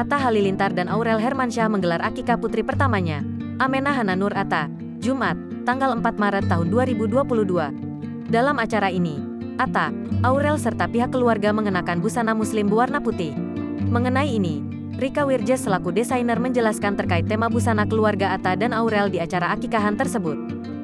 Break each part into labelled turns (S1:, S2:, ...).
S1: Atta Halilintar dan Aurel Hermansyah menggelar akikah putri pertamanya, Amenah Hana Nur Atta, Jumat, tanggal 4 Maret tahun 2022. Dalam acara ini, Atta, Aurel serta pihak keluarga mengenakan busana muslim berwarna putih. Mengenai ini, Rika Wirjes selaku desainer menjelaskan terkait tema busana keluarga Atta dan Aurel di acara akikahan tersebut.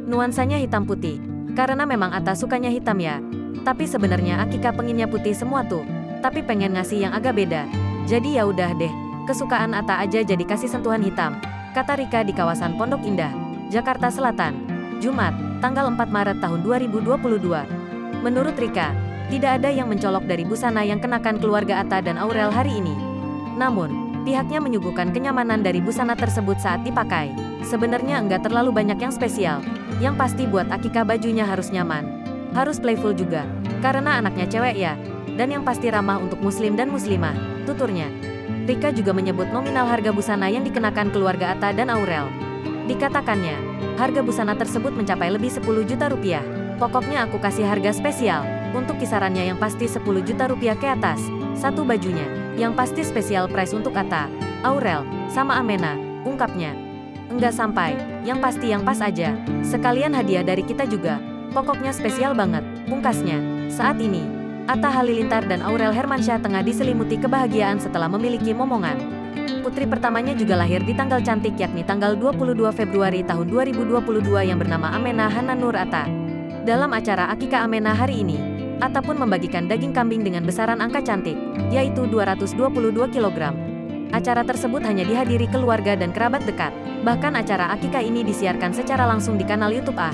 S1: Nuansanya hitam putih, karena memang Atta sukanya hitam ya. Tapi sebenarnya akikah pengennya putih semua tuh, tapi pengen ngasih yang agak beda. Jadi ya udah deh, kesukaan Atta aja jadi kasih sentuhan hitam, kata Rika di kawasan Pondok Indah, Jakarta Selatan, Jumat, tanggal 4 Maret tahun 2022. Menurut Rika, tidak ada yang mencolok dari busana yang kenakan keluarga Atta dan Aurel hari ini. Namun, pihaknya menyuguhkan kenyamanan dari busana tersebut saat dipakai. Sebenarnya enggak terlalu banyak yang spesial. Yang pasti buat akikah bajunya harus nyaman. Harus playful juga, karena anaknya cewek ya. Dan yang pasti ramah untuk muslim dan muslimah, tuturnya. Rika juga menyebut nominal harga busana yang dikenakan keluarga Atta dan Aurel. Dikatakannya, harga busana tersebut mencapai lebih 10 juta rupiah. Pokoknya aku kasih harga spesial, untuk kisarannya yang pasti 10 juta rupiah ke atas, satu bajunya. Yang pasti spesial price untuk Atta, Aurel, sama Amenah, ungkapnya. Enggak sampai, yang pasti yang pas aja. Sekalian hadiah dari kita juga. Pokoknya spesial banget, pungkasnya. Saat ini, Atta Halilintar dan Aurel Hermansyah tengah diselimuti kebahagiaan setelah memiliki momongan. Putri pertamanya juga lahir di tanggal cantik yakni tanggal 22 Februari tahun 2022 yang bernama Amenah Hana Nur Atta. Dalam acara akikah Amenah hari ini, Atta pun membagikan daging kambing dengan besaran angka cantik, yaitu 222 kg. Acara tersebut hanya dihadiri keluarga dan kerabat dekat. Bahkan acara akikah ini disiarkan secara langsung di kanal YouTube A.